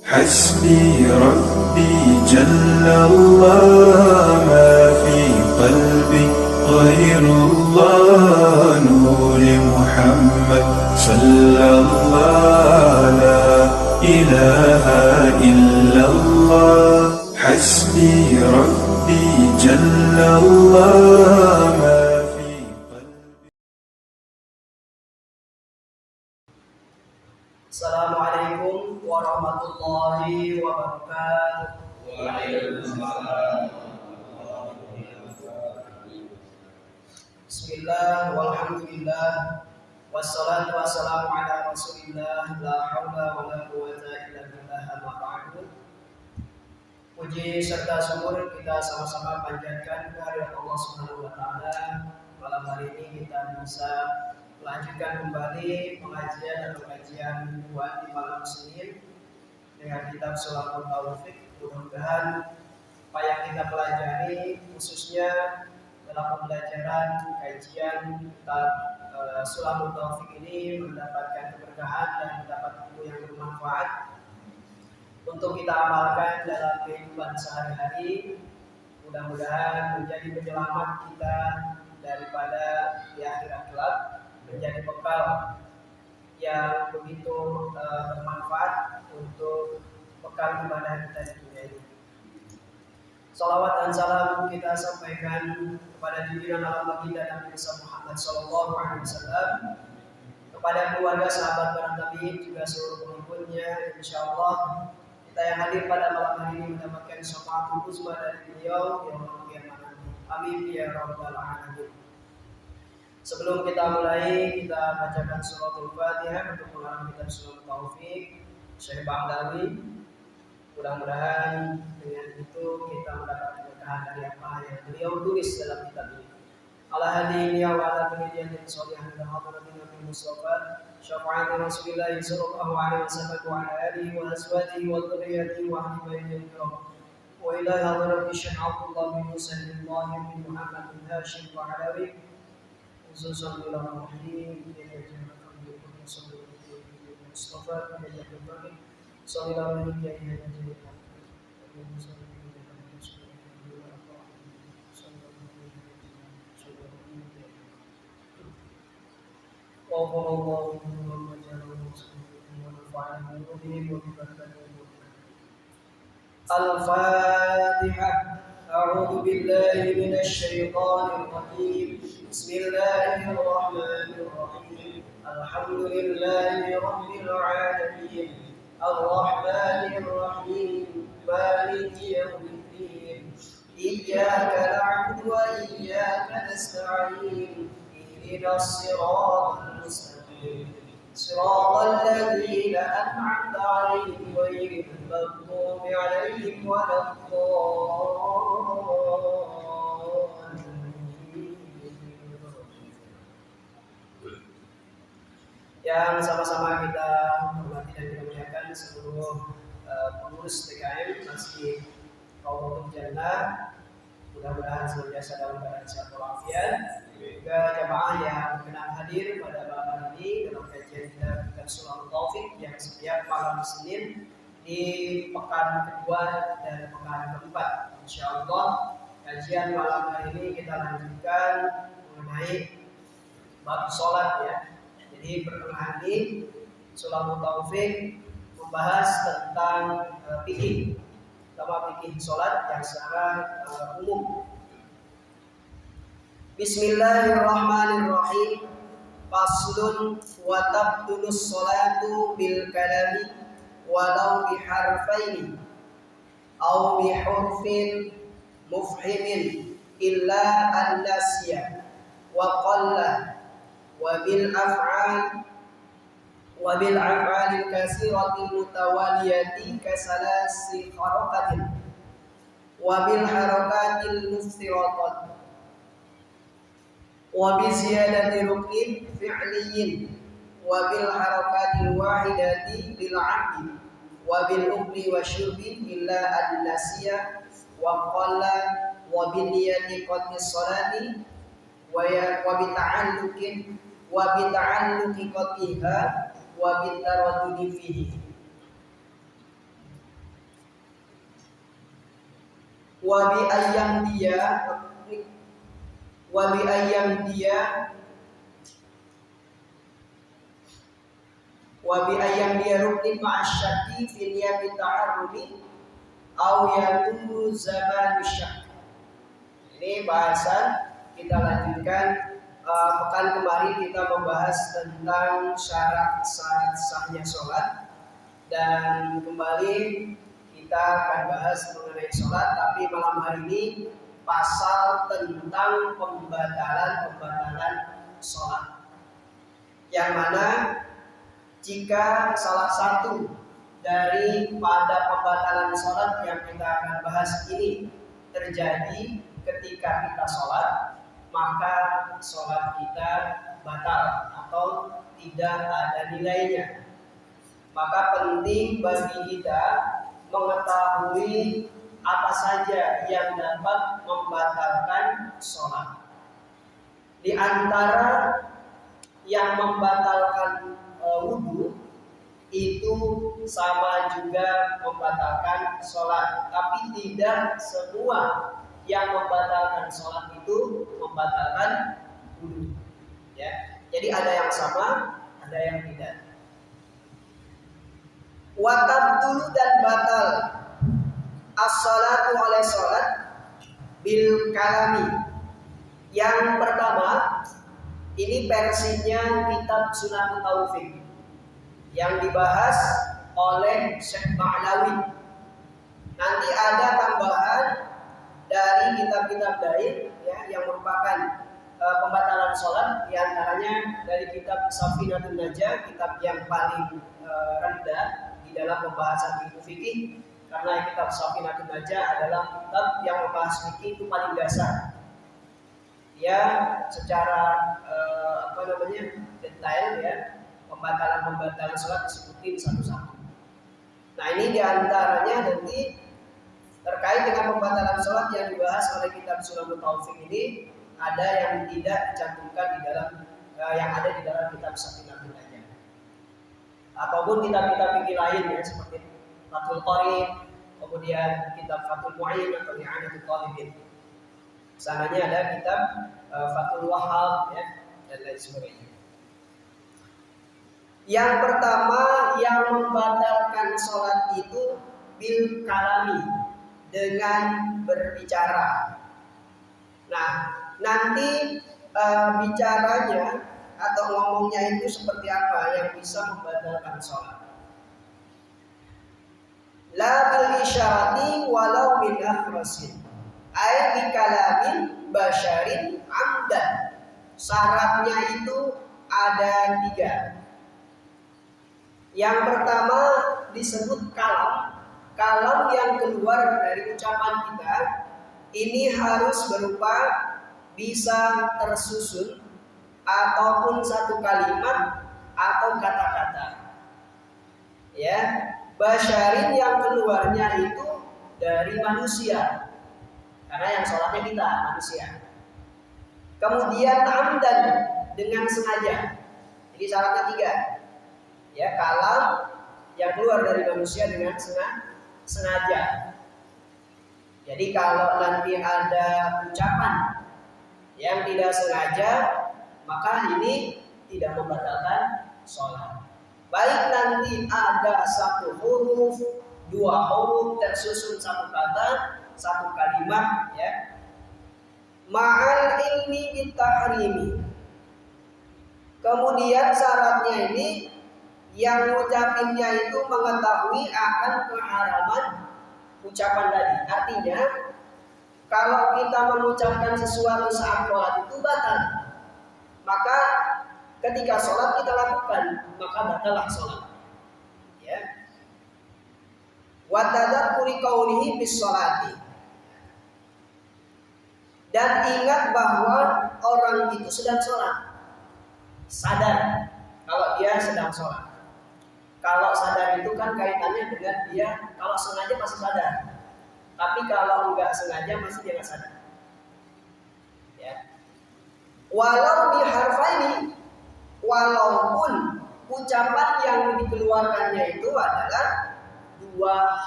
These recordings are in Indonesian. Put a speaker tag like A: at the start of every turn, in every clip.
A: حسبي ربي جل الله ما في قلبي غير الله نور محمد صلى الله لا إله إلا الله حسبي ربي جل الله ما في قلبي.
B: Assalamualaikum warahmatullahi wabarakatuh. Bismillah walhamdulillah wassalatu wassalamu ala rasulillah la haula wa la quwwata illa billah amma ba'du. Puji serta syukur kita sama-sama panjatkan kehadirat Allah Subhanahu wa taala. Malam hari ini kita bisa melanjutkan kembali pengajian atau kajian buat di malam Senin dengan kitab Sulatul Taufik. Mudah-mudahan apa yang kita pelajari khususnya dalam pembelajaran kajian kitab Sulatul Taufik ini mendapatkan keberkahan dan mendapat ilmu yang bermanfaat untuk kita amalkan dalam kehidupan sehari-hari. Mudah-mudahan menjadi penyelamat kita daripada di akhirat kelak, menjadi bekal yang begitu bermanfaat untuk bekal ibadah kita di dunia ini. Salawat dan salam kita sampaikan kepada junjungan alam baginda Nabi Muhammad Sallallahu Alaihi Wasallam, kepada keluarga sahabat para nabi juga seluruh pengikutnya. Insyaallah kita yang hadir pada malam hari ini mendapatkan syafaatul uzma dari beliau yaumul qiyamah. Amin ya rabbal alamin. Sebelum kita mulai, kita bacakan suratul Fatihah untuk mengarang kitab Suratul Taufik Syekh Ba'dawi. Mudah-mudahan dengan itu kita mendapat keberkahan dari apa yang beliau tulis dalam kitab ini. Ala hadihi wa ala kulliyatin sholihan dan hadratin Nabi Mustafa syafa'ati Rasulillah sallallahu alaihi wasallam wa ala alihi wa azwajihi wa dzurriyyatihi wa ahli baitihi kiram. Wa ila hadrati Syekh Abdullah bin Musa bin Muhammad bin Hashim wa Alawi khususan dalam muhyiddin Mustafa bin Abdul sallallahu alaihi wasallam. Al-Fatihah. A'udzu billahi minasy syaithanir rajim. Bismillahirrahmanirrahim. Alhamdulillahi rabbil alamin. Ar-Rahmanir Rahim. Maliki yaumiddin. Iyyaka na'budu wa iyyaka nasta'in. Ihdinas siratal mustaqim. Siratal ladzina an'amta 'alaihim ghairil maghdubi 'alaihim waladdallin. Yang sama-sama kita hormati dan kita muliakan seluruh pengurus TKM Masjid Rawdatul Jannah. Mudah-mudahan senantiasa dalam keadaan sehat walafiat. Juga jamaah yang berkenan hadir pada malam ini dalam kajian kita kitab Suratul Taufik yang setiap malam Senin di pekan kedua dan pekan keempat. Insyaallah kajian malam hari ini kita lanjutkan mengenai bab salat ya. Jadi pertengahan ini Suratul Taufik membahas tentang fikih, terutama fikih salat yang secara umum. Bismillahirrahmanirrahim. Faslun wa tabdulus salatu bil kalami walau bi harfaini aw bi hurfin mufhimin illa an-nasiya wa qalla wa bil af'al al-katsirati mutawaliyati kasalasi harakatin wa bil harakatil mufsiratat wa bi ziyadati ruknin fi'liyin wa bil harakatil wahidati bil 'abdi wa bil ukli wa syurbi illa an-nasiya wa qalla wa bi niyyati qadri salati wa bi ta'alluqin wa bi ta'alluqi qatiha wa bi taraddudi fihi. wa bi ayyam dia wa bi ayyam dia wa bi ayyam dia ruknin ma'asyati fil yami ta'arrudi au yakunu zamanu syak. Ini bahasan kita lanjutkan. Pekan kemarin kita membahas tentang syarat-syarat sahnya sholat, dan kembali kita akan bahas mengenai sholat, tapi malam hari ini pasal tentang pembatalan sholat, yang mana jika salah satu dari pada pembatalan sholat yang kita akan bahas ini terjadi ketika kita sholat, maka sholat kita batal atau tidak ada nilainya. Maka penting bagi kita mengetahui apa saja yang dapat membatalkan sholat. Di antara yang membatalkan wudhu itu sama juga membatalkan sholat, tapi tidak semua yang membatalkan sholat itu membatalkan wudhu. Ya, jadi ada yang sama, ada yang tidak. Watab dulu dan batal as-salatu oleh sholat bil kalami. Yang pertama, ini versinya kitab Sunan Taufik yang dibahas oleh Syekh Ma'lawi. Nanti ada tambahan dari kitab-kitab lain ya, yang merupakan pembatalan sholat, diantaranya dari kitab Safinatun Najah, kitab yang paling rendah di dalam pembahasan ilmu fikih, karena kitab Safinatun Najah adalah kitab yang membahas fikih itu paling dasar. Ya, secara detail ya, pembatalan sholat disebutin satu-satu. Nah, ini diantaranya nanti terkait dengan pembatalan sholat yang dibahas oleh kitab Sunan Taufik ini, ada yang tidak dicantumkan di dalam yang ada di dalam kitab Safinatun Najah, ataupun kitab-kitab fikih lain ya, seperti Fathul Qarib, kemudian kitab Fathul Mu'in atau I'anatul Talibin. Sananya ada kitab Fathul Wahhab ya, dan lain sebagainya. Yang pertama yang membatalkan sholat itu bil kalami, dengan berbicara. Nah, nanti bicaranya atau ngomongnya itu seperti apa yang bisa membatalkan sholat. La bil isyarati walau min akhrasin, ay bi kalamin basyarin amdan. Syaratnya itu ada 3. Yang pertama disebut kalam. Kalam yang keluar dari ucapan kita ini harus berupa bisa tersusun ataupun satu kalimat atau kata-kata. Ya, basyarin yang keluarnya itu dari manusia, karena yang sholatnya kita manusia. Kemudian amdan, dengan sengaja. Jadi syaratnya 3. Ya, kalam yang keluar dari manusia dengan sengaja. Jadi kalau nanti ada ucapan yang tidak sengaja, maka ini tidak membatalkan sholat. Baik nanti ada satu huruf, 2 huruf tersusun satu kata, satu kalimat ya. Ma'al ilmi bitahrimi. Kemudian syaratnya ini yang ngucapinnya itu mengetahui akan keharaman ucapan tadi. Artinya kalau kita mengucapkan sesuatu saat sholat itu batal, maka ketika sholat kita lakukan, maka batallah sholat. Ya. Wa tadzakkuri qaulihi bis sholati. Dan ingat bahwa orang itu sedang sholat, sadar kalau dia sedang sholat. Kalau sadar itu kan kaitannya dengan dia kalau sengaja masih sadar, tapi kalau enggak sengaja masih dia nggak sadar. Ya. Walau biharfaini, walaupun ucapan yang dikeluarkannya itu adalah 2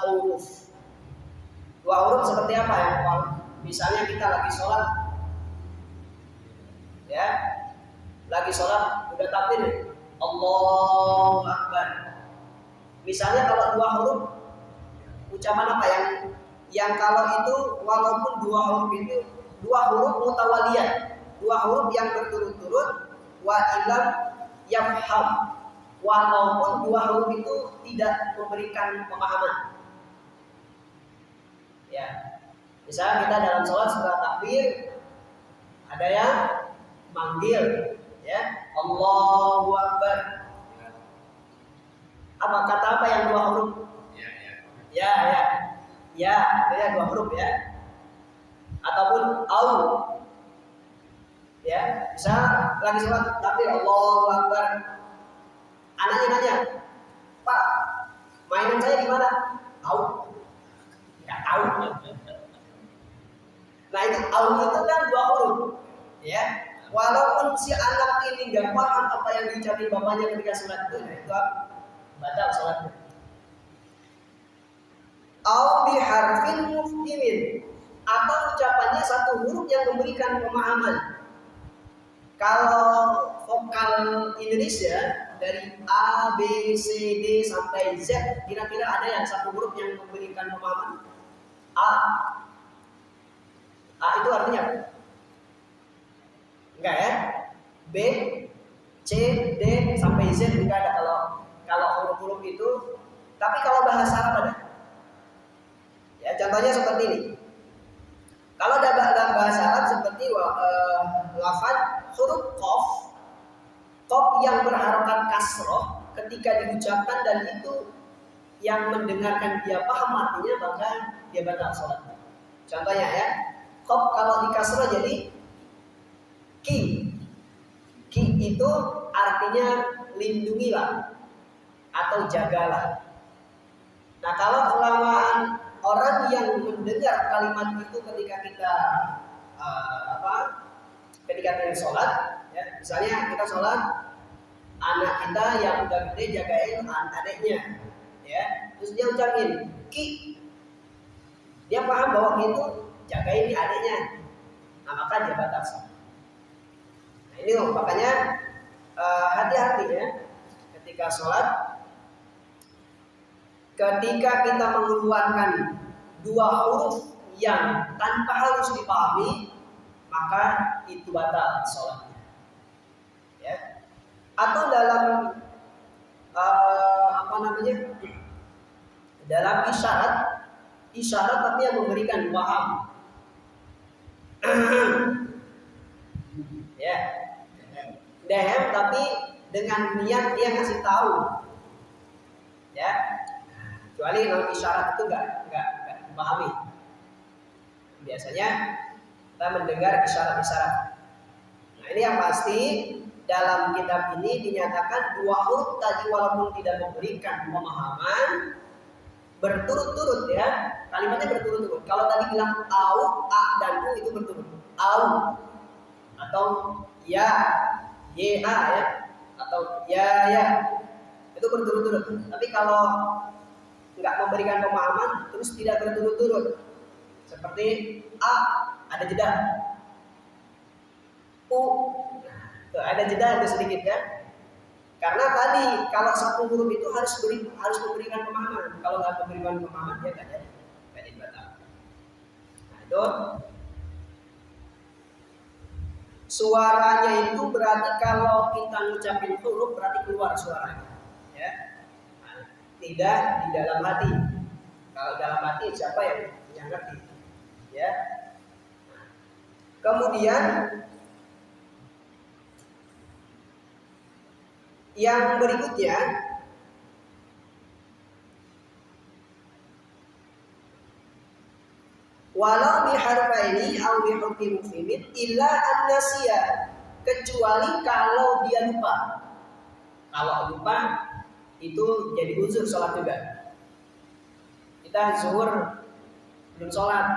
B: huruf. Dua huruf seperti apa ya? Misalnya kita lagi sholat, ya, lagi sholat udah takbir, Allahu Akbar. Misalnya kalau dua huruf, ucapan apa yang kalau itu walaupun dua huruf itu dua huruf mutawaliyah, dua huruf yang berturut-turut, wa ilam yafham, walaupun dua huruf itu tidak memberikan pemahaman. Ya, misalnya kita dalam sholat setelah takbir ada yang manggil, ya, Allahu Akbar. Apa kata apa yang dua huruf? Ya, ada dua huruf ya. Ataupun au, ya, bisa lagi sholat takbir Allahu Akbar. Anaknya nanya, Pak, mainan saya di mana? Au. Nggak tahu. Nah itu au itu kan dua huruf, ya. Walaupun si anak ini nggak paham apa yang diucapin bapaknya ketika sholat itu batal sholatnya. Au biharfin mufhimin, atau ucapannya satu huruf yang memberikan pemahaman. Kalau vokal Indonesia dari A, B, C, D sampai Z, kira-kira ada yang satu huruf yang memberikan pemahaman? A. A itu artinya apa? Enggak ya? B, C, D sampai Z juga ada kalau huruf-huruf itu. Tapi kalau bahasa Arab ada. Ya, contohnya seperti ini. Kalau dalam bahasa Arab seperti lafaz huruf qaf yang berharokat kasroh ketika diucapkan dan itu yang mendengarkan dia paham artinya, maka dia batal sholat. Contohnya ya, qaf kalau di kasroh jadi ki itu artinya lindungilah atau jagalah. Nah kalau kelamaan orang yang mendengar kalimat itu ketika kita ketika kita sholat, ya, misalnya kita sholat, anak kita yang udah gede jagain adiknya, ya, terus dia ucapin ki, dia paham bahwa itu jagain nih adiknya, nah maka dia batal sholat. Nah ini makanya hati-hati ya ketika sholat. Ketika kita mengeluarkan dua huruf yang tanpa harus dipahami, maka itu batal sholatnya. Ya. Atau dalam dalam isyarat tapi yang memberikan paham. Ya, dehem tapi dengan niat dia ngasih tahu. Ya. Kecuali kalau isyarat itu enggak dipahami. Biasanya kita mendengar isyarat-isyarat. Nah ini yang pasti dalam kitab ini dinyatakan dua huruf tadi walaupun tidak memberikan pemahaman berturut-turut ya, kalimatnya berturut-turut. Kalau tadi bilang au, a dan u itu berturut. Au atau ya, ya ya, atau ya itu berturut-turut. Tapi kalau nggak memberikan pemahaman terus tidak berturut-turut, seperti a ada jeda, u ada jeda itu sedikit ya, karena tadi kalau satu huruf itu harus memberikan pemahaman. Kalau nggak memberikan pemahaman dia nggak jadi batal. Nah itu suaranya itu berarti kalau kita ngucapin huruf berarti keluar suaranya, ya. Tidak di dalam hati. Kalau dalam hati siapa yang ngerti, ya. Kemudian yang berikutnya walau biharfaini au bihurfi mufhimin illa an-nasiya, kecuali kalau dia lupa. Kalau lupa itu jadi uzur sholat juga. Kita zuhur belum sholat,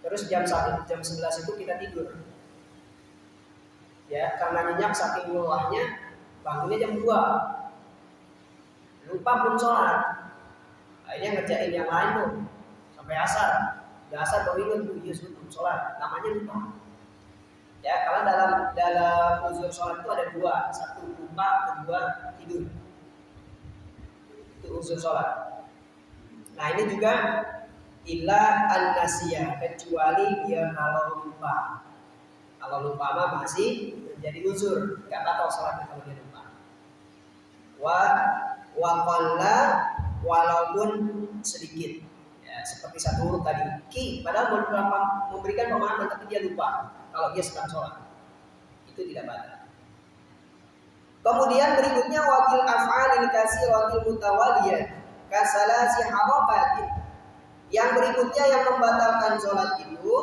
B: terus jam 11 itu kita tidur, ya, karena nyenyak saking lelahnya bangunnya jam 2, lupa belum sholat, akhirnya ngerjain yang lain tuh sampai asar. Udah asar baru ingat tuh, iya sebelum sholat, namanya lupa. Ya, karena dalam uzur sholat itu ada dua, satu lupa, kedua tidur. Itu uzur sholat. Nah ini juga illa an-nasiyah, kecuali dia kalau lupa. Kalau lupa mah masih menjadi uzur, nggak batal sholatnya kalau dia lupa. Wa qalla, walaupun sedikit. Ya, seperti satu huruf tadi, ki, padahal memberikan pemahaman tapi dia lupa. Kalau dia sedang sholat, itu tidak batal. Kemudian berikutnya wabil af'alil katsiratil mutawaliyah kasalasi harakatin. Yang berikutnya yang membatalkan sholat itu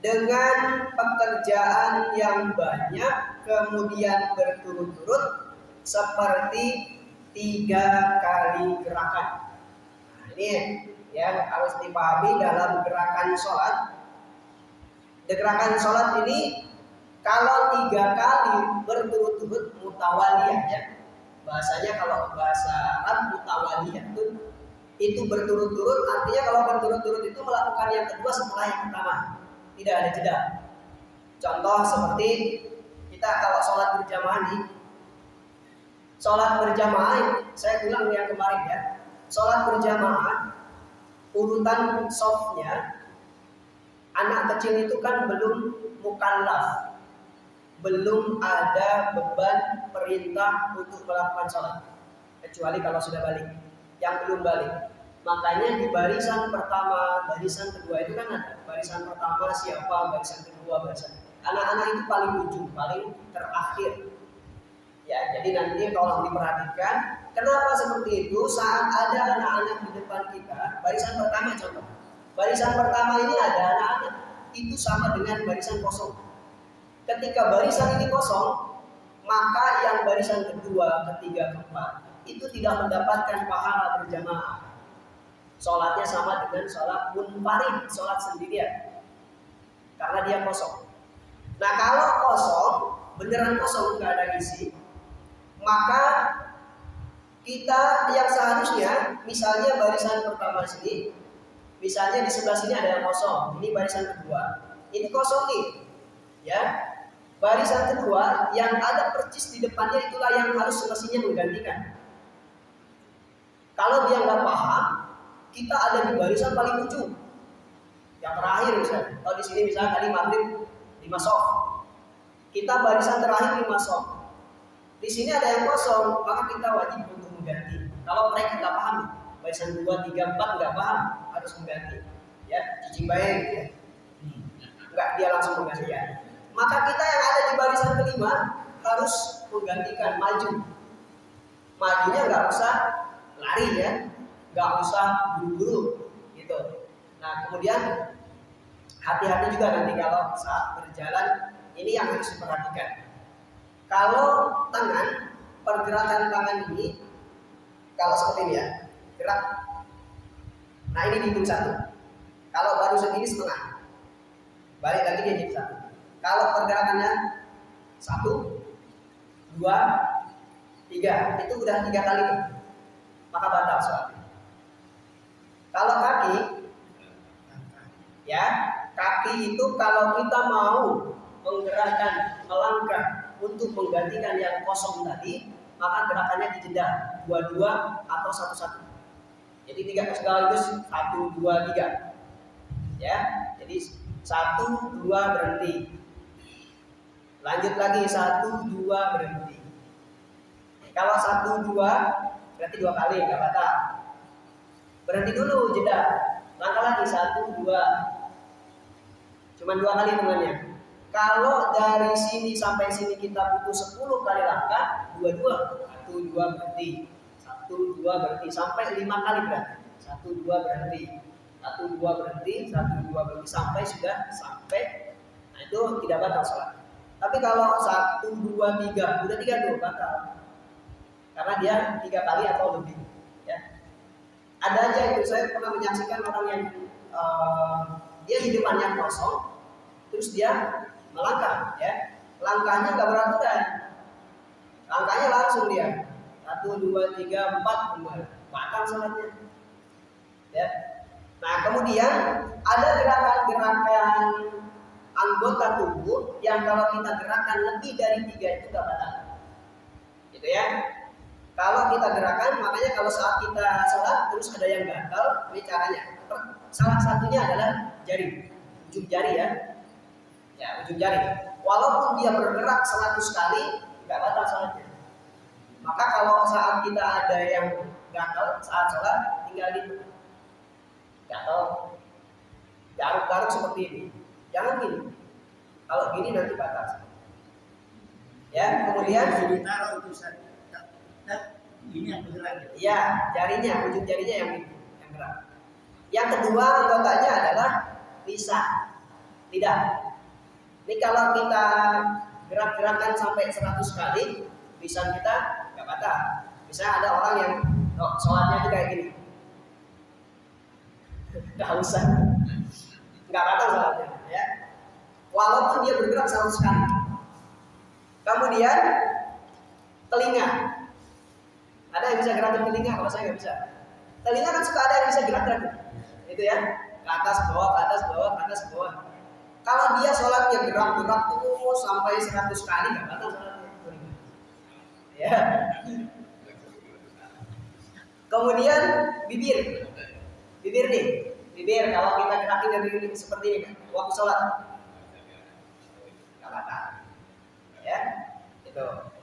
B: dengan pekerjaan yang banyak kemudian berturut-turut seperti 3 kali gerakan. Nah, ini yang harus dipahami dalam gerakan sholat. Gerakan sholat ini kalau 3 kali berturut-turut mutawaliyah, ya. Bahasanya kalau bahasa Arab mutawaliyah itu berturut-turut, artinya kalau berturut-turut itu melakukan yang kedua setelah yang pertama, tidak ada jeda. Contoh seperti kita kalau sholat berjamaah nih, sholat berjamaah, saya ulang yang kemarin ya, sholat berjamaah urutan softnya anak kecil itu kan belum mukallaf, belum ada beban perintah untuk melakukan sholat, kecuali kalau sudah balik. Yang belum balik, makanya di barisan pertama, barisan kedua itu kan ada barisan pertama siapa, barisan kedua, barisan anak-anak itu paling ujung, paling terakhir. Ya, jadi nanti tolong diperhatikan kenapa seperti itu. Saat ada anak-anak di depan kita, barisan pertama contoh, barisan pertama ini ada anak-anak, itu sama dengan barisan kosong. Ketika barisan ini kosong, maka yang barisan kedua, ketiga, keempat itu tidak mendapatkan pahala berjamaah. Sholatnya sama dengan sholat munfarid, sholat sendirian, karena dia kosong. Nah kalau kosong, beneran kosong, nggak ada isi, maka kita yang seharusnya, misalnya barisan pertama sini, misalnya di sebelah sini ada yang kosong, ini barisan kedua, ini kosong nih, ya. Barisan kedua yang ada percis di depannya itulah yang harus semestinya menggantikan. Kalau dia nggak paham, kita ada di barisan paling ujung, yang terakhir misalnya. Kalau di sini misalnya tadi maghrib 5 sof, kita barisan terakhir 5 sof. Di sini ada yang kosong, maka kita wajib untuk mengganti. Kalau mereka nggak paham, barisan 2, 3, 4 nggak paham, harus mengganti. Ya, cici baik, ya. Nggak dia langsung mengganti ya. Maka kita yang ada di barisan kelima harus menggantikan, maju. Majunya nggak usah lari ya, nggak usah buru-buru gitu. Nah kemudian hati-hati juga nanti kalau saat berjalan, ini yang harus diperhatikan. Kalau tangan, pergerakan tangan ini, kalau seperti ini ya, gerak. Nah ini dihitung 1. Kalau baru segini setengah, balik lagi dia jadi 1. Kalau pergerakannya 1, 2, 3, itu udah 3 kali nih, maka batal sholatnya. Kalau kaki, ya, kaki itu kalau kita mau menggerakkan, melangkah untuk menggantikan yang kosong tadi, maka gerakannya dijeda 2, 2 atau 1, 1. Jadi 3 sekaligus 1, 2, 3. Ya, jadi 1, 2 berhenti. Lanjut lagi 1, 2 berhenti. Kalau 1, 2 berarti 2 kali, nggak batal. Berhenti dulu, jeda. Langkah lagi 1, 2. Cuman 2 kali hitungannya. Kalau dari sini sampai sini kita butuh 10 kali langkah, 2, 2. 1, 2 berhenti. 1, 2 berhenti sampai 5 kali berarti. 1, 2 berhenti. 1, 2 berhenti, 1, 2 berhenti sampai sudah sampai. Nah itu tidak batal sholat. Tapi kalau 1, 2, 3, udah 3 tuh batal. Karena dia 3 kali atau lebih. Ya. Ada aja itu, saya pernah menyaksikan orang yang dia di depannya kosong, terus dia melangkah, ya. Langkahnya nggak beraturan, langkahnya langsung dia 1, 2, 3, 4, batal sholatnya. Ya. Nah, kemudian ada gerakan-gerakan anggota tubuh yang kalau kita gerakan lebih dari 3 itu gak batal. Gitu ya. Kalau kita gerakan, makanya kalau saat kita sholat terus ada yang gatal, ini caranya. Salah satunya adalah jari, ujung jari ya. Ya, ujung jari. Walaupun dia bergerak 100 kali, nggak batal sholatnya. Maka kalau saat kita ada yang gatal saat sholat, tinggal di gatal, garuk-garuk seperti ini. Jangan gini. Kalau gini nanti batal. Ya, kemudian
C: ditaruh itu ini yang bergerak.
B: ya, jarinya, ujung jarinya yang gerak. Yang kedua anggotanya adalah lisan, lidah. Ini kalau kita gerak-gerakan sampai 100 kali, lisan kita nggak batal. Misalnya ada orang yang sholatnya itu kayak gini, nggak usah, nggak batal sholatnya, ya. Walaupun dia bergerak 100 kali. Kemudian telinga. Ada yang bisa gerakan telinga, kalau saya nggak bisa. Telinga kan suka ada yang bisa gerak-gerak, itu ya, ke atas, ke bawah, ke atas, ke bawah, ke atas, ke bawah. Kalau dia sholatnya gerak-gerak terus sampai 100 kali, nggak batal sholatnya. Ya. Kemudian bibir, bibir nih, bibir kalau kita gerakin dari seperti ini, waktu sholat, nggak batal. Ya, itu.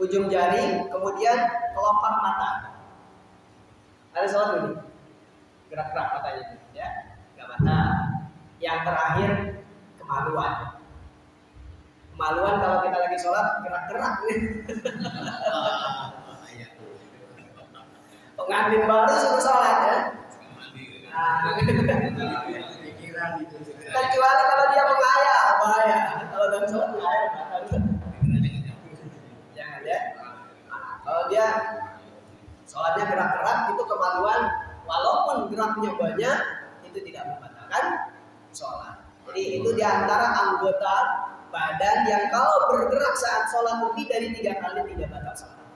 B: Ujung jari, kemudian kelopak mata. Ada sholat ini, gerak-gerak matanya itu, ya, nggak batal. Yang terakhir kemaluan. Kemaluan kalau kita lagi sholat gerak-gerak nih. Pengantin baru suruh sholat ya. Nah, kecuali kalau dia mengayal, bahaya. Kalau dalam sholat mengayal, jangan ya. Kalau dia sholatnya gerak-gerak itu kemaluan, walaupun geraknya banyak itu tidak membatalkan sholat. Jadi itu diantara anggota badan yang kalau bergerak saat sholat lebih dari 3 kali tidak batal sholat.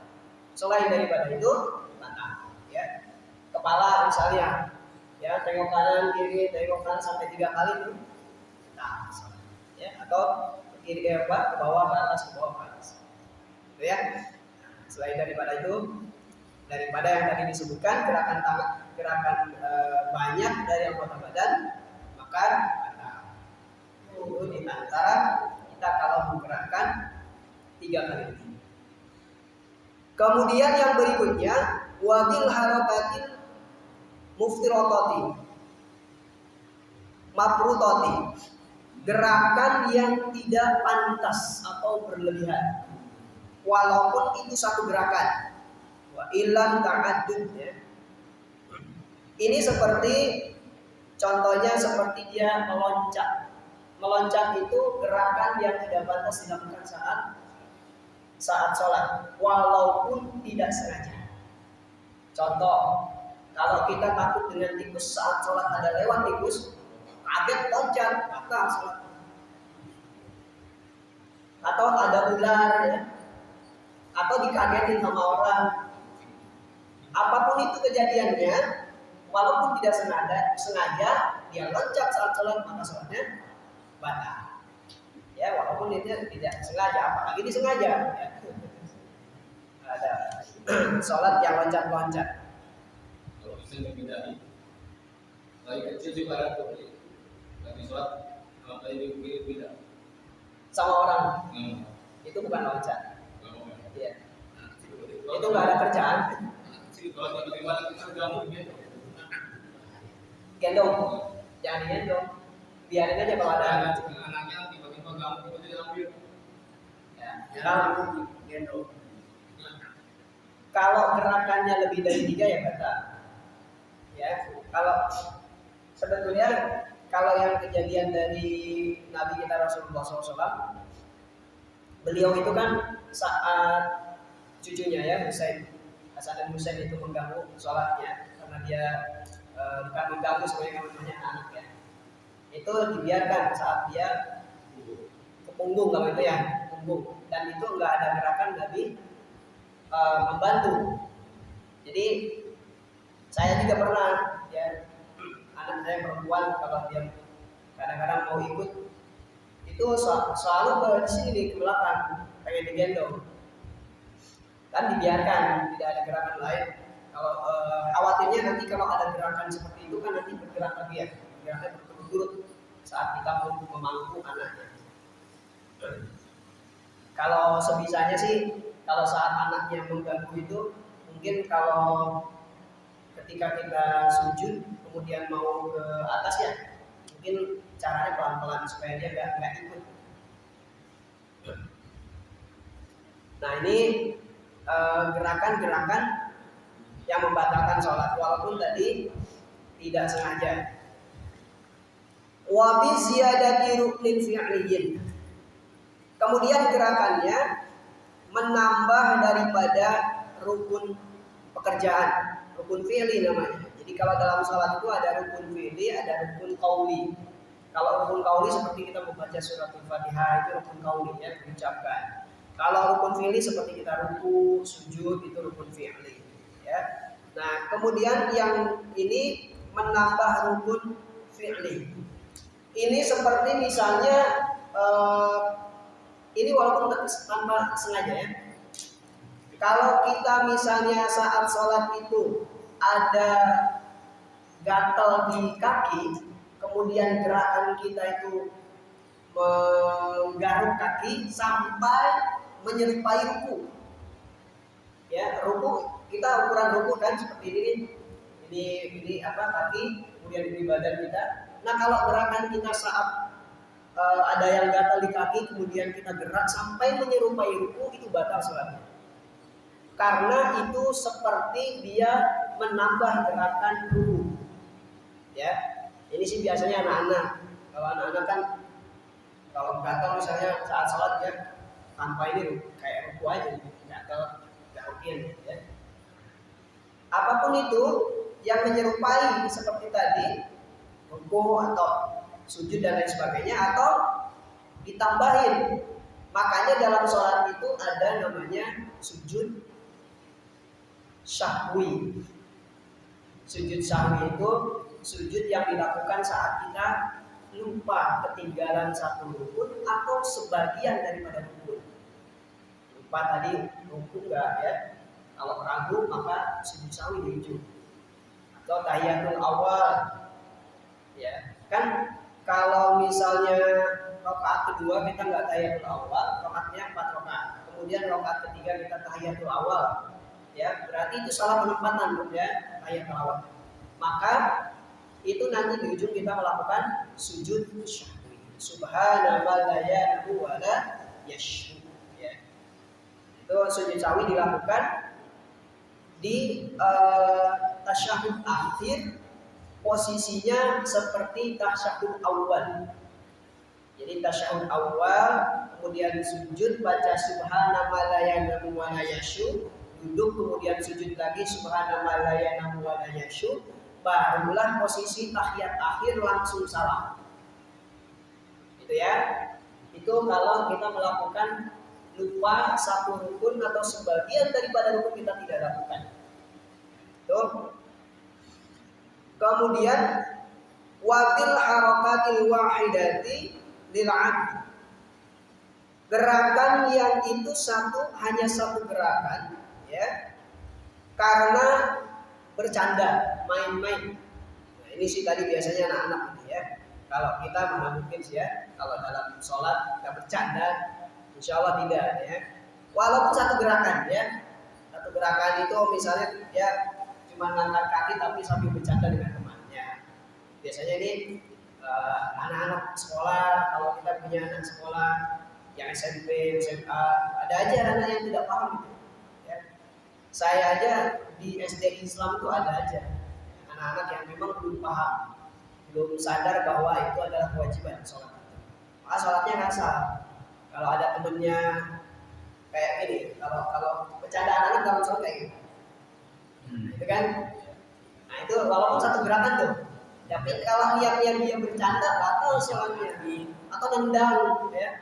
B: Selain daripada itu batal. Ya. Kepala misalnya, ya tengok kanan kiri, tengok kanan sampai 3 kali itu batal sholat. Ya, atau ke kiri ke bawah, ke atas, ke bawah, ke atas. Gitu ya. Selain daripada itu, daripada yang tadi disebutkan gerakan tangan, gerakan banyak dari anggota badan, maka itu di antara kita kalau menggerakkan 3 kali ini. Kemudian yang berikutnya wabil harakatil muftirototi, mafrutoti, gerakan yang tidak pantas atau berlebihan, walaupun itu satu gerakan. Wa ilam ta'addud ya. Ini seperti contohnya seperti dia meloncat. Meloncat itu gerakan yang tidak pantas dilakukan saat sholat, walaupun tidak sengaja. Contoh, kalau kita takut dengan tikus saat sholat ada lewat tikus, kaget loncat, maka sholat. Atau ada ular ya, atau dikagetin sama orang. Apapun itu kejadiannya, walaupun tidak sengaja dia loncat saat sholat, maka sholatnya batal. Ya, walaupun itu tidak sengaja, apalagi disengaja. Ya. Ada sholat yang loncat-loncat.
D: Kalau bisa dipindahin, lagi kecil juga ada tuh, lagi sholat, kalau tadi pindah
B: Sama orang, itu bukan loncat. Iya. Itu nggak ada kerjaan.
D: Kalau bagaimana kita ganggu gitu.
B: Gendong, jangan digendong. Biarin aja kalau ada
D: Anaknya tiba-tiba ganggu itu diambil.
B: ya.
C: Jangan gendong.
B: Kalau gerakannya lebih dari 3 ya batal. Ya, kalau sebetulnya kalau yang kejadian dari Nabi kita Rasulullah SAW, beliau itu kan saat cucunya ya Hasan dan Husain itu mengganggu sholatnya karena dia bukan mengganggu sebenarnya namanya anak ya. Itu dibiarkan saat dia ke punggung kalau itu ya punggung, dan itu nggak ada gerakan Nabi membantu. Jadi saya juga pernah ya saya perempuan kalau dia kadang-kadang mau ikut itu selalu ke sini nih, ke belakang, pengen digendong. Kan dibiarkan, tidak ada gerakan lain. Kalau khawatirnya nanti kalau ada gerakan seperti itu kan nanti bergerak lagi ya, geraknya berturut-turut saat kita mau memangku anaknya. Kalau sebisanya sih, kalau saat anaknya mengganggu itu, mungkin kalau ketika kita sujud kemudian mau ke atas ya, mungkin caranya pelan-pelan supaya dia nggak ikut. Nah ini gerakan-gerakan yang membatalkan sholat walaupun tadi tidak sengaja. Wa bi ziyadati ruknin fi'liyin. Kemudian gerakannya menambah daripada rukun pekerjaan, rukun fi'li namanya. Jadi kalau dalam sholat itu ada rukun fi'li, ada rukun qauli. Kalau rukun qauli seperti kita membaca surat Al-Fatihah itu rukun qauli ya, diucapkan. Kalau rukun fi'li seperti kita ruku, sujud itu rukun fi'li ya. Nah, kemudian yang ini menambah rukun fi'li. Ini seperti misalnya ini walaupun tanpa sengaja ya. Kalau kita misalnya saat sholat itu ada gatal di kaki, kemudian gerakan kita itu menggaruk kaki sampai menyerupai ruku. Ya, ruku kita ukuran ruku kan seperti ini nih. Ini kaki, kemudian ini badan kita. Nah, kalau gerakan kita saat ada yang gatal di kaki, kemudian kita gerak sampai menyerupai ruku, itu batal sholatnya. Karena itu seperti dia menambah gerakan ruku. Ya, ini sih biasanya anak-anak. Kalau anak-anak kan kalau gatal misalnya saat sholat ya tanpa ini kayak ruku aja, gatal nggak rutin ya. Apapun itu yang menyerupai seperti tadi ruku atau sujud dan lain sebagainya atau ditambahin. Makanya dalam sholat itu ada namanya sujud syahwi. Sujud syahwi itu sujud yang dilakukan saat kita lupa ketinggalan satu rukun atau sebagian daripada rukun. Lupa tadi rukun enggak ya? Kalau ragu maka sujud syahwi di ujung. Atau tahiyatul awal. Ya, kan kalau misalnya rakaat kedua kita nggak tahiyatul awal, rakaatnya 4 rakaat. Kemudian rakaat ketiga kita tahiyatul awal. Ya, berarti itu salah penempatan ya, tahiyatul awal. Maka itu nanti di ujung kita melakukan sujud syahwi. Subhanallah la ya'lamu wa la yashhadu. Ya. Itu sujud syahwi dilakukan di tasyahud akhir. Posisinya seperti tasyahud awal. Jadi tasyahud awal, kemudian sujud baca subhanallah la ya'lamu wa la yashhadu, duduk kemudian sujud lagi subhanallah la ya'lamu wa la yashhadu, barulah posisi tahiyat akhir langsung salam. Itu ya. Itu kalau kita melakukan lupa satu rukun atau sebagian daripada rukun kita tidak lakukan. Tuh. Kemudian wabil harakatil wahidati lil 'abd. Gerakan yang itu hanya satu gerakan ya. Karena bercanda, main-main. Nah, ini sih tadi biasanya anak-anak ya. Kalau kita mana mungkin sih ya, kalau dalam sholat kita bercanda, insya Allah tidak ya. Walaupun satu gerakan ya, satu gerakan itu misalnya ya cuma ngangkat kaki tapi sambil bercanda dengan temannya. Biasanya ini anak-anak sekolah, kalau kita punya anak sekolah yang SMP, SMA, ada aja anak yang tidak paham gitu. Ya. Saya aja di SD Islam itu ada aja anak-anak yang memang belum paham, belum sadar bahwa itu adalah kewajiban sholat. Maka sholatnya nggak sah. Kalau ada temennya kayak gini, kalau bercanda anak-anak dalam sholat kayak gitu. Itu kan, nah itu walaupun satu gerakan tuh, tapi kalau yang dia bercanda batal sholatnya, atau nendang, ya,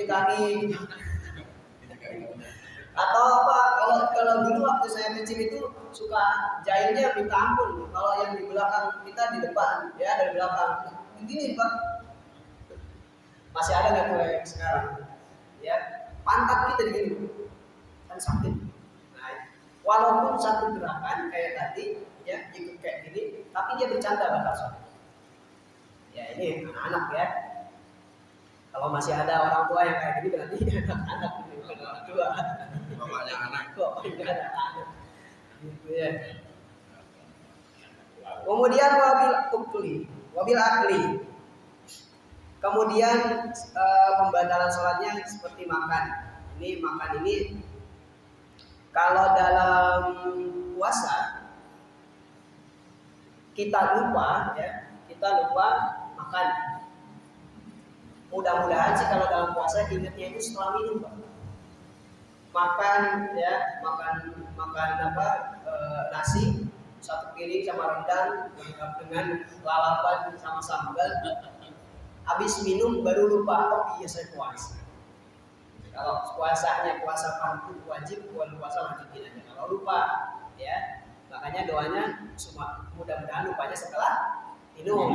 B: kaki, Atau apa? Kalau dulu waktu saya kecil itu suka jahilnya minta ampun. Kalau yang di belakang kita di depan, ya dari belakang. Begini Pak, masih ada nggak tuh yang sekarang? Ya, pantat kita begini, kan sakit. Nah, walaupun satu gerakan kayak tadi, ya ikut kayak gini, tapi dia bercanda batas. Ya ini anak-anak ya. Kalau masih ada orang tua yang kayak gini berarti anak-anak ini orang tua.
D: Bapaknya anak.
B: Bapaknya anak. Gitu ya. Kemudian wabil akli. Kemudian pembatalan sholatnya seperti makan. Ini makan ini kalau dalam puasa kita lupa makan. Mudah-mudahan sih kalau dalam puasa ingatnya itu setelah minum, Pak. Makan ya, makan nasi satu piring sama rendang lengkap dengan lalapan sama sambal. Habis minum baru lupa, oh iya saya puasa. Kalau puasanya puasa fardu wajib, bukan puasa wajibin aja. Kalau lupa ya, makanya doanya mudah-mudahan lupanya setelah minum.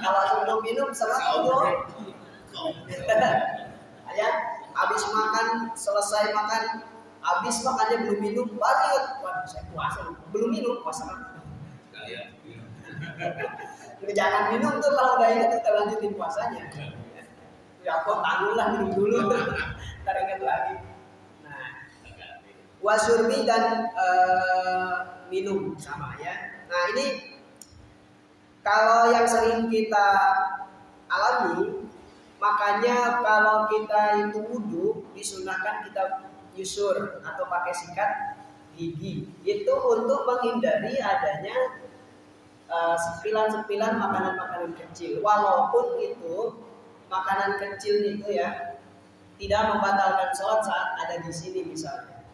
B: Kalau sebelum minum setelah minum. Ya, habis makan, selesai makan, habis makannya belum minum, baru ingat, waduh saya puasa, belum minum puasa. Jangan minum tuh kalau udah ingat kita lanjutin puasanya. Ya kok tangguhlah minum dulu, ntar ingat lagi. Nah, wasurbi dan minum sama ya. Nah ini kalau yang sering kita alami, makanya kalau kita itu wudu disunahkan kita yusur atau pakai sikat gigi. Itu untuk menghindari adanya sepilan-sepilan makanan-makanan kecil. Walaupun itu makanan kecil itu ya tidak membatalkan sholat saat ada di sini misalnya.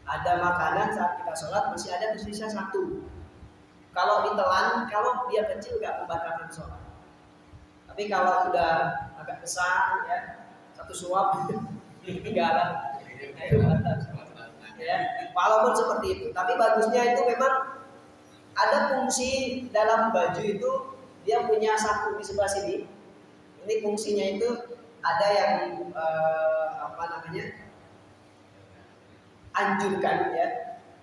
B: Ada makanan saat kita sholat masih ada tersisa satu. Kalau ditelan, kalau dia kecil nggak membatalkan sholat. Tapi kalau udah agak besar ya, satu suap ketinggalan. Ya, walaupun seperti itu, tapi bagusnya itu memang ada fungsi dalam baju itu dia punya saku di sebelah sini. Ini fungsinya itu ada yang anjurkan ya.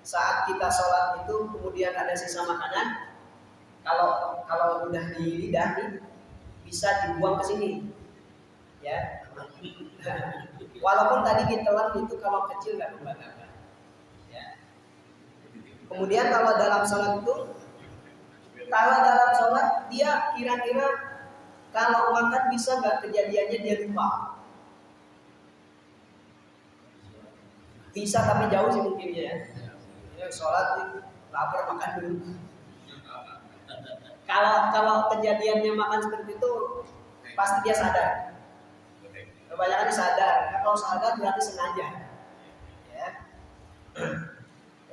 B: Saat kita sholat itu kemudian ada sisa makanan, kalau udah di lidah nih bisa dibuang ke sini, ya. Walaupun tadi ditelan itu kalau kecil nggak membatalkan. Ya. Kemudian kalau dalam sholat dia kira-kira kalau makan bisa nggak kejadiannya dia lupa? Bisa tapi jauh sih mungkin ya. Sholat lapar makan dulu. Kalau kejadiannya makan seperti itu pasti dia sadar. Kebanyakan dia sadar. Kalau sadar berarti sengaja. Ya.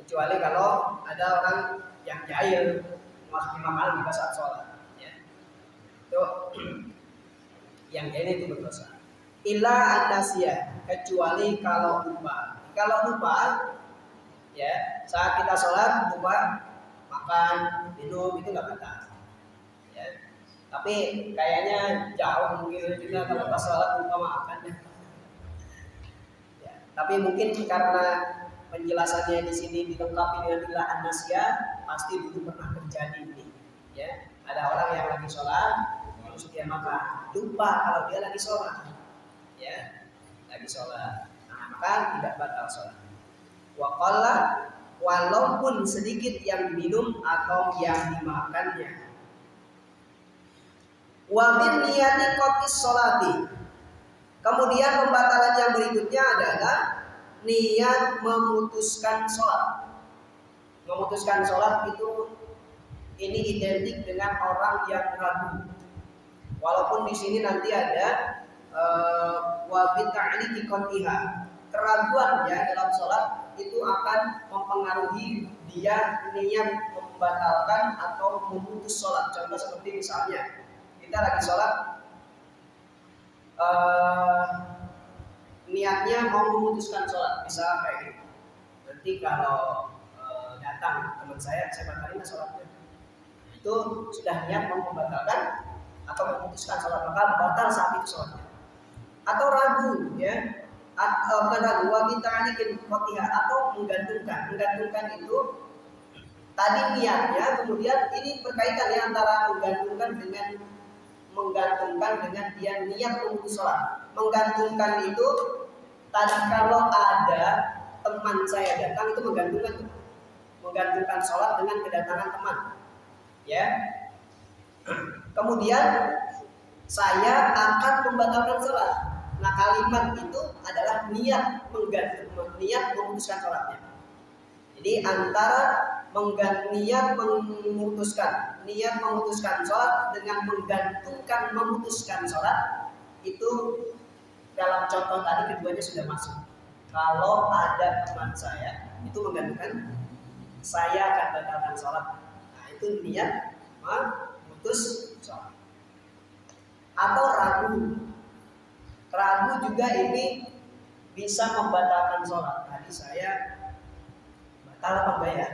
B: Kecuali kalau ada orang yang jahil masukin makanan juga saat sholat. Ya. Itu yang ini itu berdosa. Illa an-nasiyah, kecuali kalau lupa. Kalau lupa ya, saat kita sholat lupa makan, minum itu nggak batal. Ya. Tapi kayaknya jauh mungkin kita kalau pas sholat lupa makan. Ya. Tapi mungkin karena penjelasannya di sini dilengkapi dengan ilah an-nasiyah, pasti dulu pernah terjadi ini. Ya. Ada orang yang lagi sholat, terus dia makan, lupa kalau dia lagi sholat. Ya, lagi sholat. Nah, maka tidak batal sholat. Waqalla walaupun sedikit yang diminum atau yang dimakannya. Wa bin niyati qatis sholati. Kemudian pembatalan yang berikutnya adalah niat memutuskan sholat. Memutuskan sholat itu ini identik dengan orang yang ragu. Walaupun di sini nanti ada wa bi ta'liqi qatiha. Keraguan ya dalam sholat itu akan mempengaruhi dia niat membatalkan atau memutus sholat. Contoh seperti misalnya kita lagi sholat niatnya mau memutuskan sholat, bisa kayak gitu. Nanti kalau datang teman saya batalin sholatnya. Itu sudah niat mau membatalkan atau memutuskan sholat, maka batal saat itu sholatnya. Atau ragu, ya, bukan ragu, wabita'anikin fatihah, atau menggantungkan itu tadi niatnya, kemudian ini berkaitan ya antara menggantungkan dengan dia niat memutus sholat. Menggantungkan itu tadi kalau ada teman saya datang itu menggantungkan sholat dengan kedatangan teman, ya. Kemudian saya akan membatalkan sholat. Nah, kalimat itu adalah niat memutuskan sholatnya. Jadi antara niat memutuskan sholat dengan menggantungkan memutuskan sholat, itu dalam contoh tadi keduanya sudah masuk. Kalau ada teman saya itu menggantungkan saya akan batalkan sholat, nah itu niat memutus sholat. Atau ragu juga ini bisa membatalkan sholat. Tadi saya batal apa enggak ya?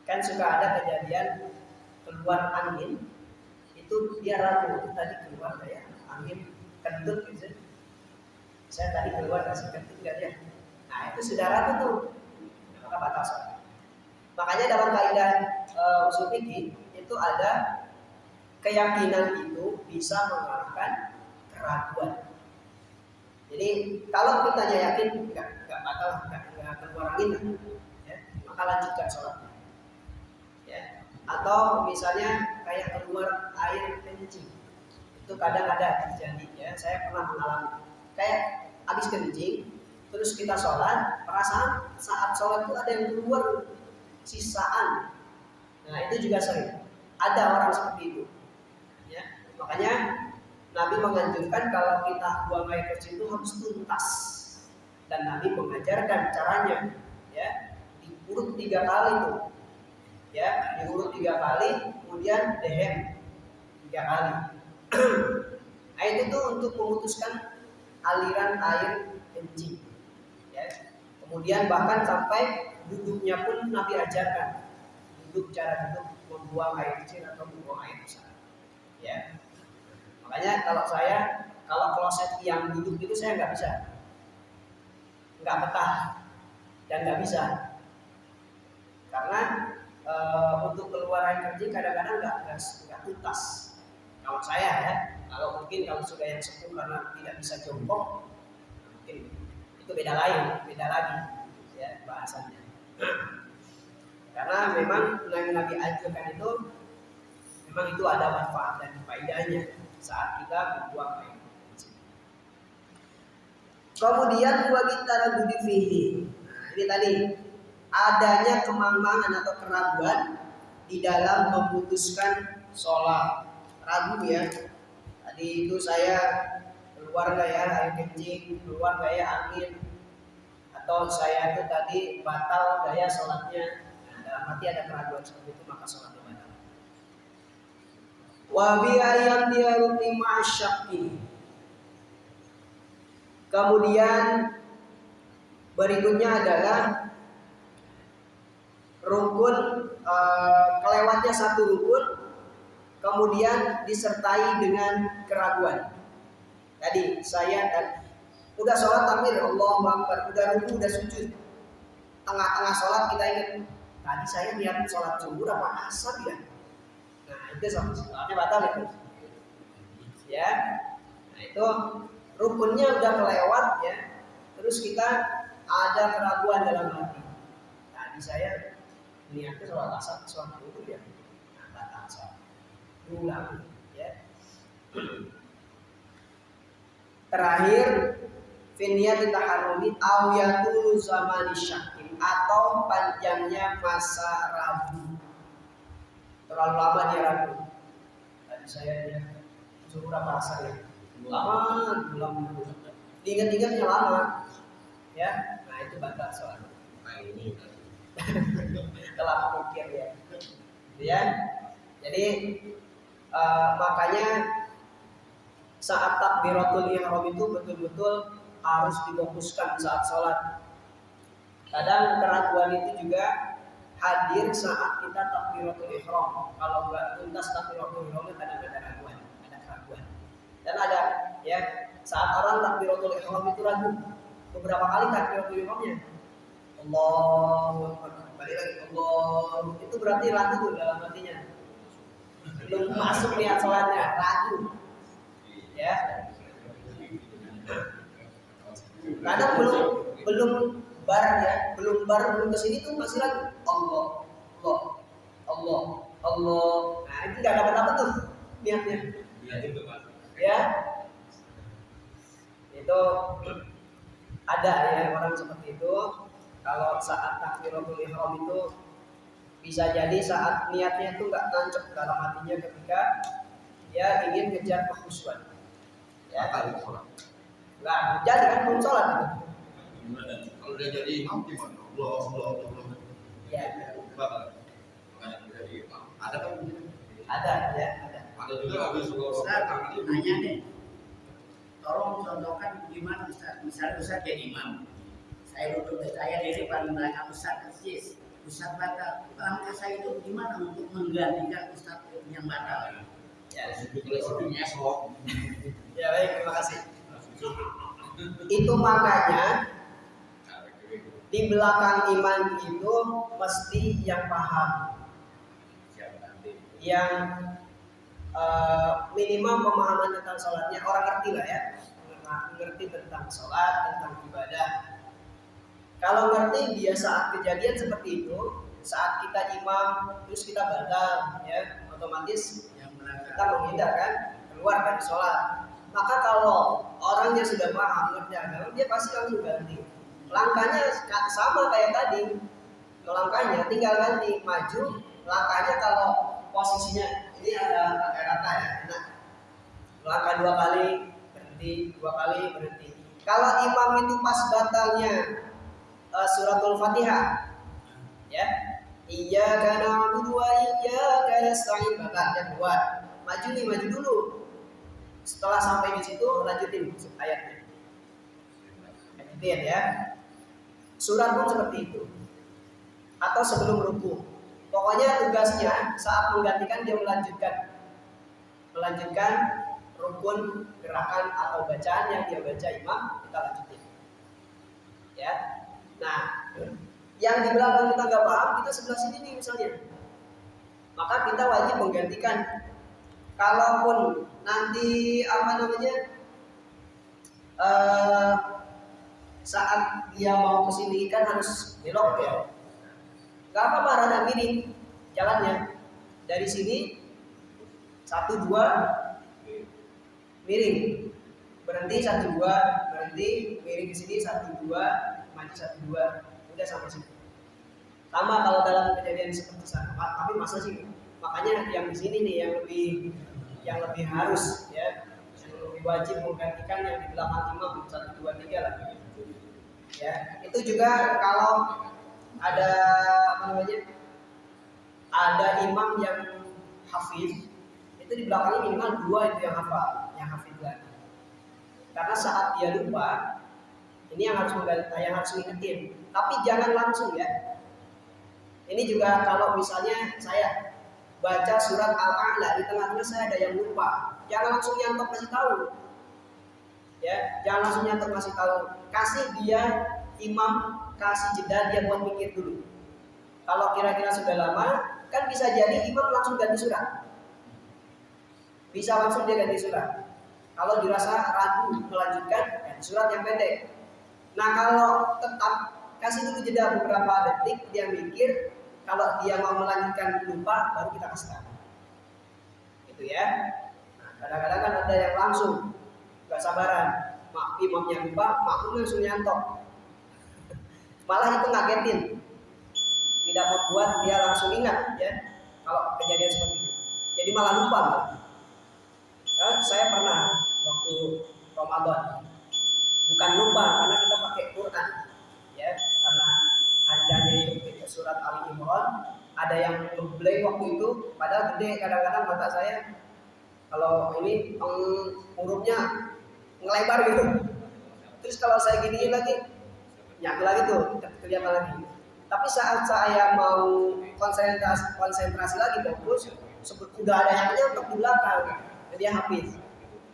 B: Kan suka ada kejadian keluar angin, itu dia ragu, tadi keluar enggak ya? Angin kentut gitu. Saya tadi keluar kasih kentut enggak ya? Nah itu sudah ragu tuh, maka batal sholat. Makanya dalam kaidah usul fikih itu ada keyakinan itu bisa mengalahkan keraguan. Jadi kalau kita yakin nggak batal, nggak keluar angin, ya, maka lanjutkan sholatnya. Ya. Atau misalnya kayak keluar air kencing, itu kadang ada terjadi. Ya, saya pernah mengalami. Kayak habis kencing, terus kita sholat, perasaan saat sholat itu ada yang keluar sisaan. Nah itu juga sering. Ada orang seperti itu. Ya, makanya Nabi menganjurkan kalau kita buang air kecil itu harus tuntas, dan Nabi mengajarkan caranya, ya, diurut 3 kali tuh, ya, diurut 3 kali, kemudian dehem 3 kali. Nah itu tuh untuk memutuskan aliran air kencing, ya. Kemudian bahkan sampai duduknya pun Nabi ajarkan, cara duduk membuang air kecil atau membuang air besar, ya. Makanya kalau kloset yang duduk itu saya nggak betah dan nggak bisa, karena untuk keluar air kencing kadang-kadang nggak tuntas. Kalau saya ya, kalau sudah yang sepuh karena tidak bisa jongkok, mungkin itu beda lagi ya bahasannya. Karena memang yang Nabi ajarkan itu memang itu ada manfaat dan faedahnya saat kita membuang air. Kemudian wabitaraddudi fihi. Nah, ini tadi adanya kemangmangan atau keraguan di dalam memutuskan sholat. Ragu ya. Tadi itu saya keluar nggak ya air kencing, keluar nggak ya angin, atau saya itu tadi batal nggak ya sholatnya. Nah, dalam hati ada keraguan seperti itu, maka sholatnya batal. Wa bi ayat diaruti ma'asyaqi. Kemudian berikutnya adalah rukun, kelewatnya satu rukun kemudian disertai dengan keraguan. Tadi saya udah sholat takbir Allahu Akbar, udah ruku, udah sujud, tengah-tengah sholat kita ingat tadi saya niat sholat zuhur apa asar ya. Nah itu sholatnya batal itu, ya. Nah itu rukunnya udah kelewat ya. Terus kita ada keraguan dalam hati. Tadi saya niatnya sholat asar, sholat zuhur ya. Nah batal sholat. Ulang ya. Terakhir finiyat taharrumi aw yatul zaman syakin, atau panjangnya masa ragu. Terlalu lama dia ragu. Tadi saya dia zuhur apa asar ya? Lama, belum diingat-ingatnya lama. Ya. Nah, itu batal sholat. Nah, ini telah mikir ya. Ya. Jadi makanya saat takbiratul ihram itu betul-betul harus difokuskan saat sholat. Kadang keraguan itu juga hadir saat kita takbiratul ihram. Kalau nggak tuntas takbiratul ihram kadang ada keraguan, Dan ada ya saat orang takbiratul ihram itu ragu. Beberapa kali takbiratul ihramnya Allah, balik lagi Allah, itu berarti ragu tuh dalam hatinya. Belum masuk niat sholatnya, ragu. Ya. Kadang belum bar ya, belum kesini tuh masih ragu. Allah. Nah itu nggak dapat apa tuh niatnya. Ya, itu ada ya orang seperti itu. Kalau saat takbiratul ihram itu bisa jadi saat niatnya itu nggak tancap dalam hatinya ketika dia ingin kejar kekhusyuan. Ya, nggak jadi kan belum sholat itu.
D: Kalau dia jadi imam gimana? Allah.
B: Ya,
D: Ada kan?
B: ada.
D: Ada juga habis
C: Ustaz, nanya nih, tolong contohkan gimana Ustaz. Misalnya Ustaz jadi imam, saya duduk saya diri paling belakang Ustaz persis. Ustaz batal, langkah saya itu gimana untuk menggantikan Ustaz yang batal?
B: Ya,
D: esok.
B: ya baik, terima kasih. Itu makanya di belakang imam itu mesti yang paham, yang minimal pemahaman tentang sholatnya, orang ngerti lah ya, ngerti tentang sholat, tentang ibadah. Kalau ngerti dia saat kejadian seperti itu, saat kita imam terus kita batal, ya otomatis kita menghindar kan, keluar dari sholat. Maka kalau orangnya sudah paham ngerti agama, dia pasti langsung ganti. Langkahnya sama kayak tadi, langkahnya tinggal ganti, maju. Langkahnya kalau posisinya ini ada rata ya, nah langkah 2 kali berhenti, 2 kali berhenti. Kalau imam itu pas batalnya suratul Fatihah, ya, iyyaka na'budu wa iyyaka nasta'in, batal buat maju dulu. Setelah sampai di situ lanjutin ayatnya, lanjutin ya. Surat pun seperti itu, atau sebelum ruku. Pokoknya tugasnya saat menggantikan dia melanjutkan rukun gerakan atau bacaan yang dia baca imam, kita lanjutin. Ya. Nah, yang di belakang kita nggak paham, kita sebelah sini nih misalnya, maka kita wajib menggantikan. Kalaupun nanti saat dia mau kesini kan harus belok ya, nggak apa-apa, rada miring jalannya. Dari sini 1 2 miring, berhenti 1 2 berhenti, miring ke sini 1 2 maju 1 2, udah sampai sini. Sama kalau dalam kejadian seperti sana. Tapi masa sih, makanya yang di sini nih yang lebih harus ya, yang lebih wajib menggantikan yang di belakang imam 1 2 3 lagi. Ya, itu juga kalau ada ada imam yang hafiz, itu di belakangnya minimal 2 itu yang hafal, yang hafiz lagi. Karena saat dia lupa, ini yang harus ngingetin. Tapi jangan langsung ya. Ini juga kalau misalnya saya baca surat Al-A'la, di tengah-tengah saya ada yang lupa, jangan langsung nyantok kasih tahu. Ya, jangan langsung nyantok kasih tahu. Kasih dia imam, kasih jeda dia buat mikir dulu. Kalau kira-kira sudah lama, kan bisa jadi imam langsung ganti surat. Bisa langsung dia ganti surat. Kalau dirasa ragu melanjutkan, ganti surat yang pendek. Nah, kalau tetap kasih dulu jeda beberapa detik, dia mikir. Kalau dia mau melanjutkan lupa, baru kita kasih tahu. Gitu ya. Nah, kadang-kadang kan ada yang langsung gak sabaran, imamnya lupa, makmum langsung nyantok. Malah itu ngagetin, tidak membuat dia langsung ingat ya kalau kejadian seperti itu. Jadi malah lupa. Saya pernah waktu Ramadan, bukan lupa karena kita pakai Quran ya, karena ajarnya itu surat Ali Imran, ada yang ngeblank waktu itu, padahal gede. Kadang-kadang mata saya kalau ini hurufnya ngelebar gitu, Terus kalau saya giniin lagi, nyatu lagi tuh, kelihatan lagi. Tapi saat saya mau konsentrasi lagi fokus, udah ada yang nyontok di belakang, jadi dia habis.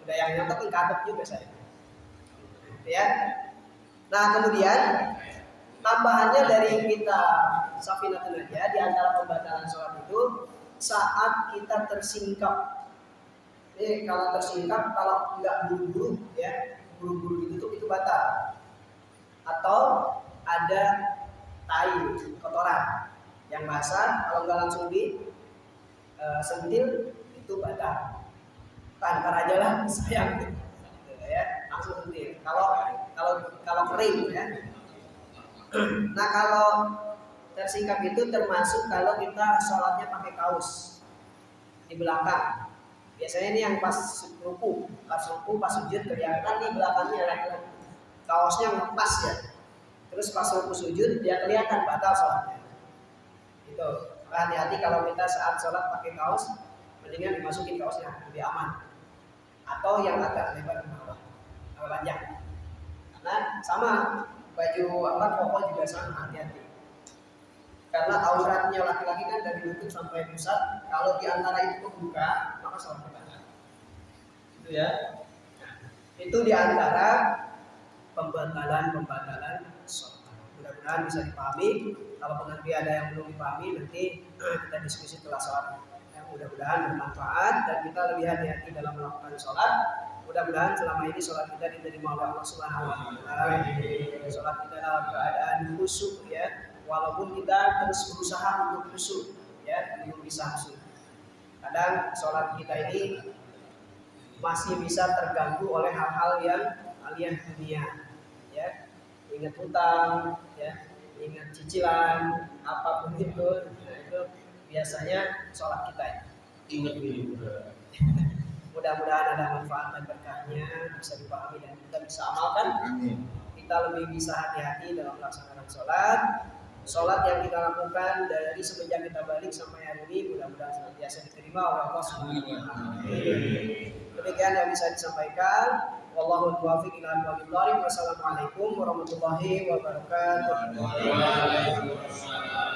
B: Udah yang nyontok kaget juga saya. Ya. Nah kemudian tambahannya dari kita Safinatul Najah di antara pembatalan sholat itu saat kita tersingkap. Kalau tersingkap, kalau nggak buru-buru ya, buru-buru ditutup itu batal. Atau ada tai kotoran yang basah, kalau nggak langsung sentil itu batal. Antar aja lah sayang ya, langsung sentil. Kalau kering ya. Nah kalau tersingkap itu termasuk kalau kita sholatnya pakai kaos di belakang. Biasanya ini yang pas ruku, pas sujud kelihatan di belakangnya lagi. Kaosnya lepas ya. Terus pas ruku sujud dia kelihatan, batal sholatnya. Itu. Hati-hati kalau kita saat sholat pakai kaos, mendingan dimasukin kaosnya lebih aman. Atau yang agak lebar ke bawah, agak panjang. Karena sama baju koko juga sama, hati-hati. Karena auratnya laki-laki kan dari lutut sampai pusat. Kalau di antara itu kebuka, maka sholat batal. Itu ya. Itu di antara pembatalan sholat. Mudah-mudahan bisa dipahami. Kalau nanti ada yang belum dipahami, nanti kita diskusi setelah sholat. Ya, mudah-mudahan bermanfaat dan kita lebih hati-hati dalam melakukan sholat. Mudah-mudahan selama ini sholat kita diterima oleh Allah Subhanahu Wa Taala. Sholat kita dalam keadaan khusyuk ya, walaupun kita terus berusaha untuk khusyuk ya, belum bisa khusyuk. Kadang sholat kita ini masih bisa terganggu oleh hal-hal yang alien dunia ya, ingat hutang ya, ingat cicilan apapun itu, itu biasanya sholat kita ya.
D: Ingat diri.
B: Mudah-mudahan ada manfaat dan berkahnya, bisa dipahami dan kita bisa amalkan. Kita lebih bisa hati-hati dalam melaksanakan sholat. Sholat yang kita lakukan dari semenjak kita balik sampai hari ini mudah-mudahan senantiasa diterima oleh Allah Subhanahu Wa Taala. Demikian yang bisa disampaikan. Wallahul muwaffiq ila aqwamit thoriq. Wassalamualaikum warahmatullahi wabarakatuh.
D: Waalaikumsalam.